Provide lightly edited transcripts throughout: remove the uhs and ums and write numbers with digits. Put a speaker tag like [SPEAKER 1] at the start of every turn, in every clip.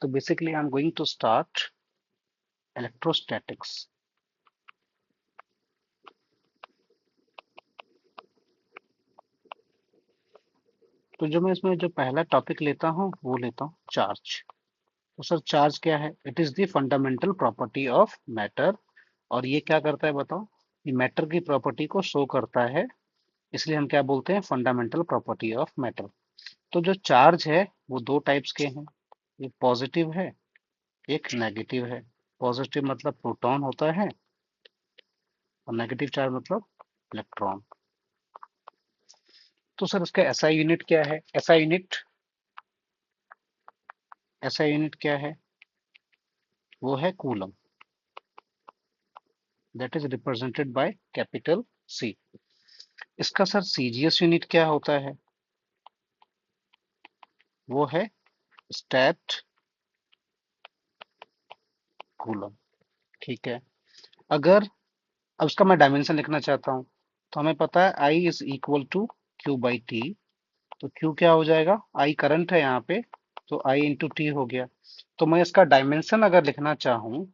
[SPEAKER 1] तो basically I am going to start electrostatics. तो जो मैं इसमें जो पहला टॉपिक लेता हूँ वो लेता हूँ चार्ज। तो सर चार्ज क्या है? It is the fundamental property of matter. और ये क्या करता है बताओ? ये मैटर की प्रॉपर्टी को शो करता है, इसलिए हम क्या बोलते हैं? Fundamental property of matter. तो जो चार्ज है वो दो टाइप्स के हैं, एक पॉजिटिव है, एक नेगेटिव है। पॉजिटिव मतलब प्रोटॉन होता है और नेगेटिव चार्ज मतलब इलेक्ट्रॉन। तो सर इसका एसआई यूनिट क्या है? एसआई यूनिट क्या है? वो है coulomb. That is represented by capital C. इसका सर सीजीएस यूनिट क्या होता है? वो है स्टैट कूलम। ठीक है। अगर अब उसका मैं डायमेंशन लिखना चाहता हूँ, तो हमें पता है I is equal to Q by T. तो क्यू क्या हो जाएगा? आई करंट है यहाँ पे, तो आई इंटू टी हो गया। तो मैं इसका डायमेंशन अगर लिखना चाहूँ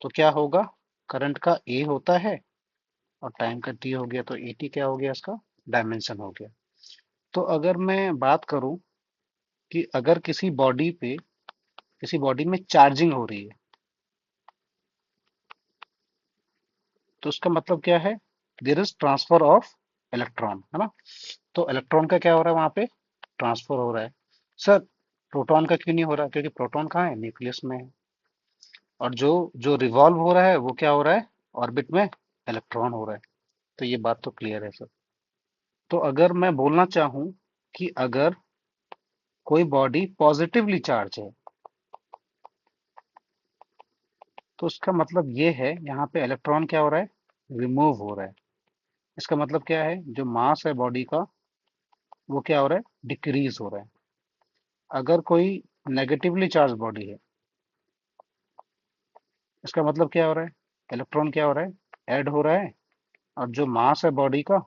[SPEAKER 1] तो क्या होगा? करंट का ए होता है और टाइम का टी हो गया, तो ए टी क्या हो गया? इसका डायमेंशन हो गया। तो अगर मैं बात करूं कि अगर किसी बॉडी में चार्जिंग हो रही है, तो उसका मतलब क्या है? There is transfer of electron, है ना? तो इलेक्ट्रॉन का क्या हो रहा है? वहां पे ट्रांसफर हो रहा है। सर प्रोटॉन का क्यों नहीं हो रहा? क्योंकि प्रोटॉन कहाँ है? न्यूक्लियस में है। और जो जो रिवॉल्व हो रहा है वो क्या हो रहा है? ऑर्बिट में इलेक्ट्रॉन हो रहा है। तो ये बात तो क्लियर है सर। तो अगर मैं बोलना चाहूं कि अगर कोई बॉडी पॉजिटिवली चार्ज है, तो उसका मतलब ये है यहाँ पे इलेक्ट्रॉन क्या हो रहा है? रिमूव हो रहा है। इसका मतलब क्या है? जो मास है बॉडी का वो क्या हो रहा है? डिक्रीज हो रहा है। अगर कोई नेगेटिवली चार्ज बॉडी है, इसका मतलब क्या हो रहा है? इलेक्ट्रॉन क्या हो रहा है? ऐड हो रहा है। और जो मास है बॉडी का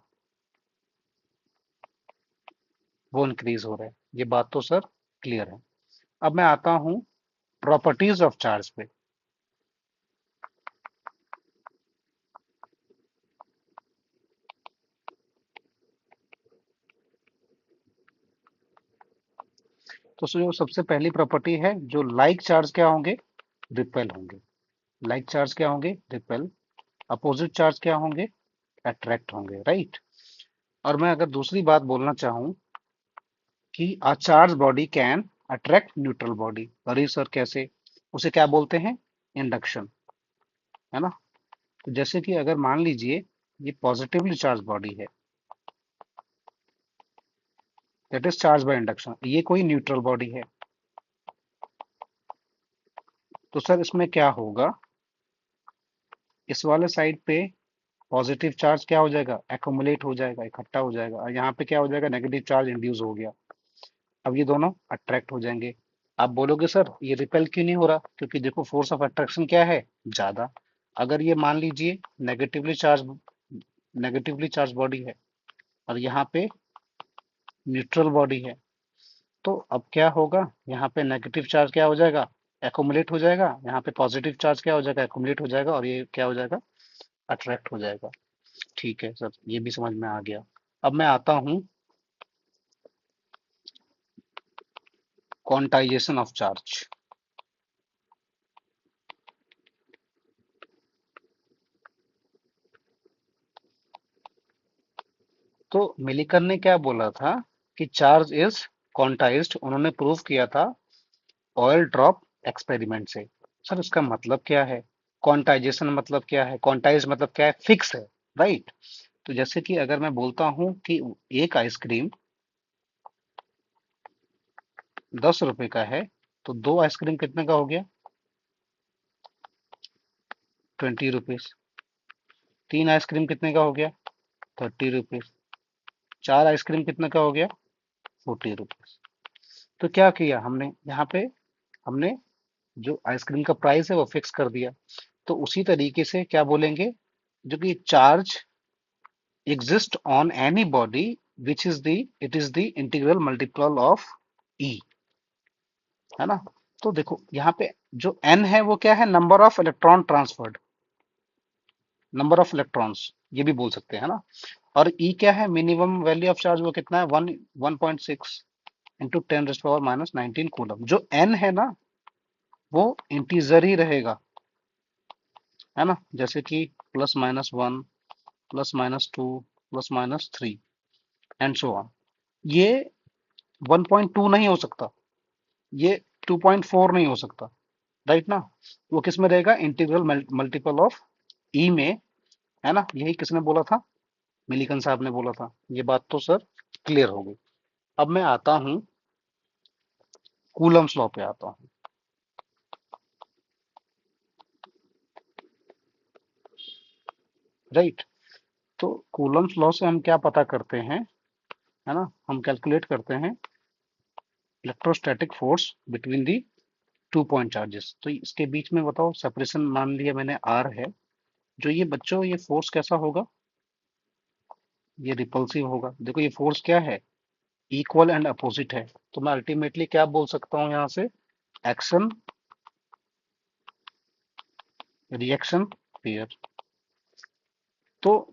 [SPEAKER 1] वो इंक्रीज हो रहा है। ये बात तो सर क्लियर है। अब मैं आता हूँ प्रॉपर्टीज ऑफ चार्ज पे। तो जो सबसे पहली प्रॉपर्टी है, जो लाइक चार्ज क्या होंगे? रिपेल होंगे। लाइक चार्ज क्या होंगे? रिपेल। अपोजिट चार्ज क्या होंगे? अट्रैक्ट होंगे, राइट। और मैं अगर दूसरी बात बोलना चाहूँ कि a charge body can attract neutral body, अरे सर कैसे? उसे क्या बोलते हैं? इंडक्शन, है ना? तो जैसे कि अगर मान लीजिए ये पॉजिटिवली चार्ज बॉडी है, that is charge by induction, ये कोई न्यूट्रल बॉडी है, तो सर इसमें क्या होगा? इस वाले साइड पे पॉजिटिव चार्ज क्या हो जाएगा? एक्युमुलेट हो जाएगा, इकट्ठा हो जाएगा, और यहाँ पे क्या हो जाएगा? नेगेटिव चार्ज इंड्यूस हो गया। अब ये दोनों अट्रैक्ट हो जाएंगे। आप बोलोगे सर ये रिपेल क्यों नहीं हो रहा? क्योंकि देखो फोर्स ऑफ अट्रैक्शन क्या है? ज्यादा। अगर ये मान लीजिए नेगेटिवली चार्ज बॉडी है और यहाँ पे न्यूट्रल बॉडी है, तो अब क्या होगा? यहाँ पे नेगेटिव चार्ज क्या हो जाएगा? एकोमुलेट हो जाएगा। यहाँ पे पॉजिटिव चार्ज क्या हो जाएगा? एकोमुलेट हो जाएगा, और ये क्या हो जाएगा? अट्रैक्ट हो जाएगा। ठीक है सर, ये भी समझ में आ गया। अब मैं आता हूँ क्वांटाइजेशन ऑफ चार्ज। तो मिलिकर ने क्या बोला था कि चार्ज इज क्वांटाइज्ड, उन्होंने प्रूव किया था ऑयल ड्रॉप एक्सपेरिमेंट से। सर इसका मतलब क्या है? क्वांटाइजेशन मतलब क्या है? क्वांटाइज मतलब क्या है? फिक्स है, राइट। तो जैसे कि अगर मैं बोलता हूँ कि एक आइसक्रीम 10 रुपए का है, तो दो आइसक्रीम कितने का हो गया? 20 रुपीज। तीन आइसक्रीम कितने का हो गया? 30 रुपीज। चार आइसक्रीम कितने का हो गया? 40 रुपीज। तो क्या किया हमने यहाँ पे? हमने जो आइसक्रीम का प्राइस है वो फिक्स कर दिया। तो उसी तरीके से क्या बोलेंगे? जो कि charge exist on any body which is the it is the integral multiple of e, है ना? तो देखो यहाँ पे जो n है वो क्या है, number of electron transferred, number of electrons, ये भी बोल सकते हैं ना। और E क्या है, मिनिमम वैल्यू ऑफ चार्ज, वो कितना है, 1.6 इंटू 10⁻⁻19 कूलम। जो n है ना वो इंटीजर ही रहेगा, है ना, जैसे कि +-1, +-2, +-3 एंड सो ऑन। ये 1.2 नहीं हो सकता, ये 2.4 नहीं हो सकता, राइट ना। वो किस में रहेगा, इंटीग्रल मल्टीपल ऑफ ई में, है ना। यही किसने बोला था, मिलिकन साहब ने बोला था। ये बात तो सर क्लियर हो गई। अब मैं आता हूं कूलम्स लॉ पे आता हूं, राइट। तो कूलम्स लॉ से हम क्या पता करते हैं, है ना, हम कैलकुलेट करते हैं electrostatic force between the 2 point charges. तो इसके बीच में बताओ, सेपरेशन मान लिया मैंने आर है, जो ये बच्चों ये फोर्स कैसा होगा, ये रिपल्सिव होगा। देखो ये फोर्स क्या है, इक्वल एंड अपोजिट है। तो मैं अल्टीमेटली क्या बोल सकता हूँ यहाँ से, एक्शन रिएक्शन पेयर। तो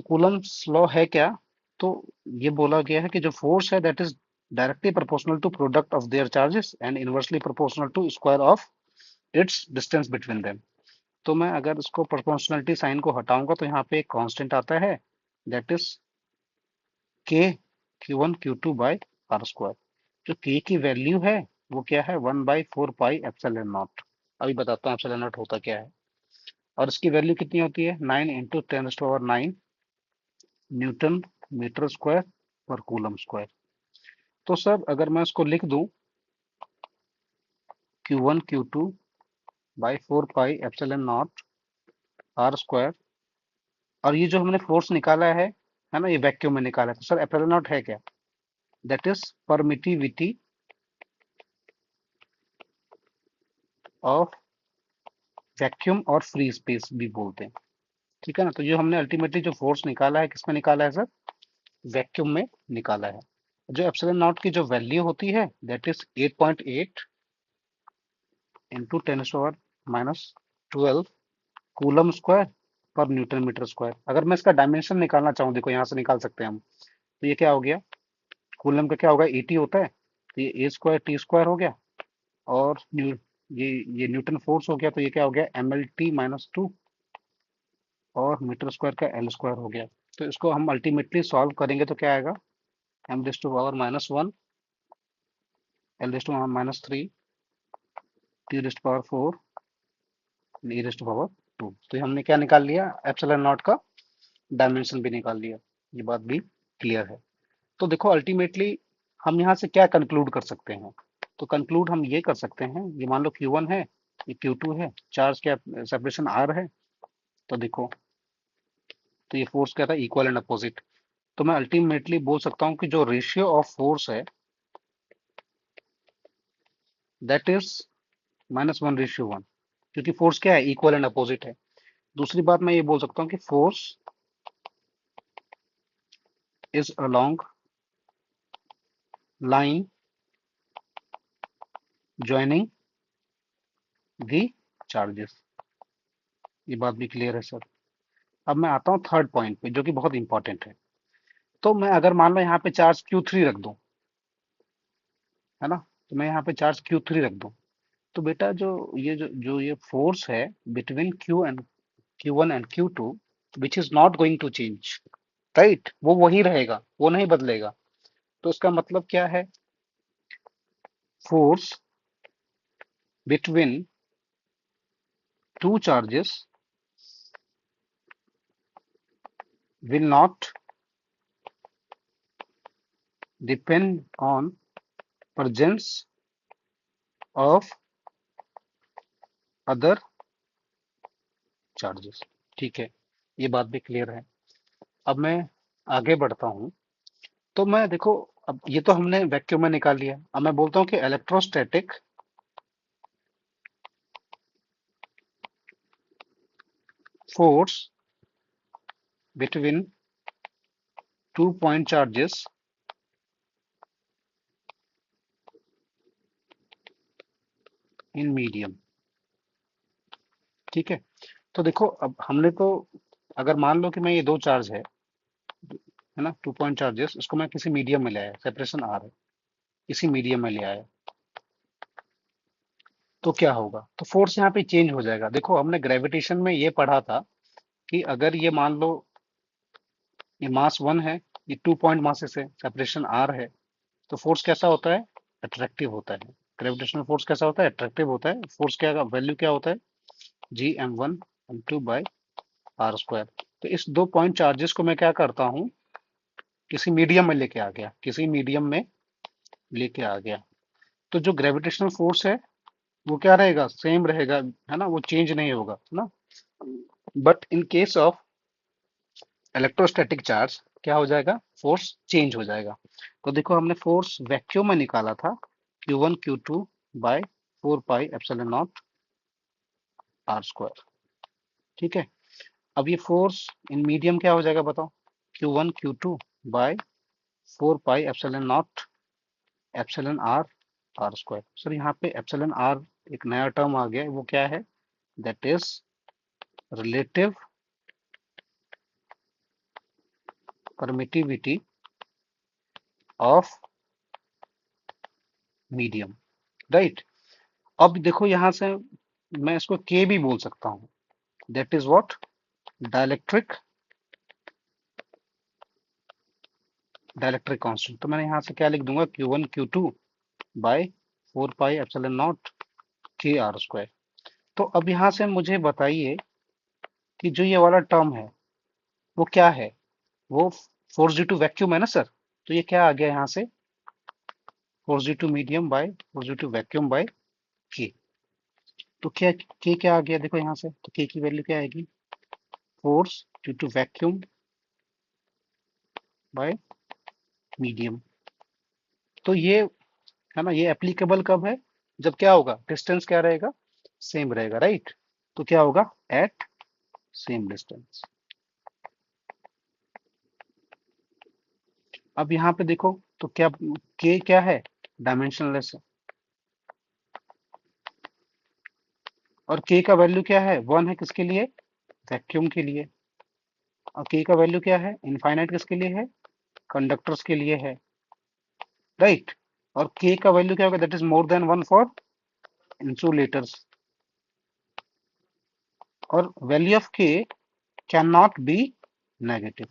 [SPEAKER 1] कूलम्स लॉ है क्या, तो ये बोला गया है कि जो फोर्स है that is directly proportional to product of their charges and inversely proportional to square of its distance between them. तो मैं अगर इसको प्रोपोर्शनलिटी साइन को हटाऊंगा तो यहाँ पे एक कांस्टेंट आता है, दैट इज के Q1 Q2 by are square. जो के की वैल्यू है वो क्या है, 1/4 पाई एप्सिलॉन नॉट। अभी बताता हूँ एप्सिलॉन नॉट होता क्या है। और इसकी वैल्यू कितनी होती है, 9 × 10⁻⁹ न्यूटन मीटर स्क्वायर पर कूलम स्क्वायर। तो सर अगर मैं इसको लिख दूं Q1 Q2/4 pi epsilon naught r square, और ये जो हमने फोर्स निकाला है ना, ये वैक्यूम में निकाला है, तो सर एप्सिलॉन नॉट है क्या, that is permittivity of vacuum और फ्री स्पेस भी बोलते हैं, ठीक है ना। तो जो हमने अल्टीमेटली जो फोर्स निकाला है किसमें निकाला है सर, वैक्यूम में निकाला है। जो एप्सिलॉन नॉट की जो वैल्यू होती है that is 8.8 into 10⁻⁻12 coulomb square पर न्यूटन मीटर स्क्वायर। अगर मैं इसका डायमेंशन निकालना चाहूँ, देखो यहाँ से निकाल सकते हैं हम। तो ये क्या हो गया, कूलम का क्या होगा, 80 होता है, तो ये A²T² हो गया। और ये न्यूटन फोर्स हो गया, तो ये क्या हो गया, MLT-2, और मीटर स्क्वायर का L² हो गया। तो इसको हम अल्टीमेटली सॉल्व करेंगे तो क्या आएगा, M⁻⁻1, L⁻⁻3, T⁻⁴, E⁻²। तो ये हमने क्या निकाल लिया, एप्सिलॉन नॉट का डायमेंशन भी निकाल लिया। ये बात भी क्लियर है। तो देखो अल्टीमेटली हम यहाँ से क्या कंक्लूड कर सकते हैं, तो कंक्लूड हम ये कर सकते हैं, ये मान लो Q1 है, ये Q2 है, चार्ज क्या सेपरेशन R है। तो देखो, तो ये फोर्स क्या था, इक्वल एंड अपोजिट। तो मैं अल्टीमेटली बोल सकता हूँ कि जो रेशियो ऑफ फोर्स है दैट इज -1:1, क्योंकि फोर्स क्या है, इक्वल एंड अपोजिट है। दूसरी बात मैं ये बोल सकता हूँ कि force is along line joining the charges. ये बात भी क्लियर है सर। अब मैं आता हूँ थर्ड पॉइंट पे जो कि बहुत इंपॉर्टेंट है। तो मैं अगर मान लो यहाँ पे चार्ज Q3 रख दूं, है ना, तो मैं यहाँ पे चार्ज Q3 रख दूं, तो बेटा जो ये फोर्स है between Q1 and Q2 which is not going to change, right, वो वही रहेगा, वो नहीं बदलेगा। तो इसका मतलब क्या है, force between two charges will not depend on presence of other charges। ठीक है, ये बात भी क्लियर है। अब मैं आगे बढ़ता हूँ। तो मैं देखो, अब ये तो हमने वैक्यूम में निकाल लिया। अब मैं बोलता हूँ कि electrostatic force between 2 point charges in medium. ठीक है। तो देखो अब हमने तो, अगर मान लो कि मैं ये दो चार्ज है ना, 2 पॉइंट चार्जेस, इसको मैं किसी मीडियम में ले आया, सेपरेशन आर है, किसी मीडियम में ले आया, तो क्या होगा? तो फोर्स यहाँ पे चेंज हो जाएगा। देखो हमने ग्रेविटेशन में ये पढ़ा था कि अगर ये मान लो ये मास 1 है, ये 2 पॉइंट मासेस है, सेपरेशन आर है, तो फोर्स कैसा होता है? अट्रैक्टिव होता है। ग्रेविटेशनल फोर्स कैसा होता है? अट्रैक्टिव होता है। फोर्स क्या, वैल्यू क्या होता है? Gm1 m2/r²। तो इस 2 पॉइंट चार्जेस को मैं क्या करता हूँ, किसी मीडियम में लेके आ गया, किसी मीडियम में लेके आ गया, तो जो ग्रेविटेशनल फोर्स है वो क्या रहेगा? सेम रहेगा, है ना, वो चेंज नहीं होगा, है ना। But in case of electrostatic charge क्या हो जाएगा? फोर्स चेंज हो जाएगा। तो देखो हमने फोर्स वैक्यूम में निकाला था, Q1 Q2/4 pi epsilon not r²। ठीक है। अब ये फोर्स इन मीडियम क्या हो जाएगा बताओ? Q1 Q2/4 pi epsilon r² sir यहाँ पे एप्सिलॉन आर एक नया टर्म आ गया है, वो क्या है? That is relative permittivity of medium, right. अब देखो यहां से मैं इसको के भी बोल सकता हूँ, that is what? Dielectric, dielectric constant. तो मैंने यहां से क्या लिख दूंगा? Q1 Q2/4 pi epsilon not k r²। तो अब यहां से मुझे बताइए कि जो ये वाला टर्म है वो क्या है? वो फोर्स ड्यू टू वैक्यूम है ना सर। तो ये क्या आ गया यहाँ से? Force due to medium by force due to vacuum by k. तो क्या के क्या आ गया देखो यहाँ से? तो के की वैल्यू क्या आएगी? Force due to vacuum by medium. तो ये है ना, ये एप्लीकेबल कब है? जब क्या होगा? डिस्टेंस क्या रहेगा? सेम रहेगा, राइट। तो क्या होगा? At same distance. अब यहाँ पे देखो तो क्या के क्या है? डायमेंशनलेस है। और के का वैल्यू क्या है? 1 है, किसके लिए? वैक्यूम के लिए। और के का वैल्यू क्या है? इनफाइनाइट किसके लिए है? कंडक्टर्स के लिए है, राइट। और के का वैल्यू क्या होगा? That is more than 1 for insulators. और वैल्यू ऑफ के कैन नॉट बी नेगेटिव।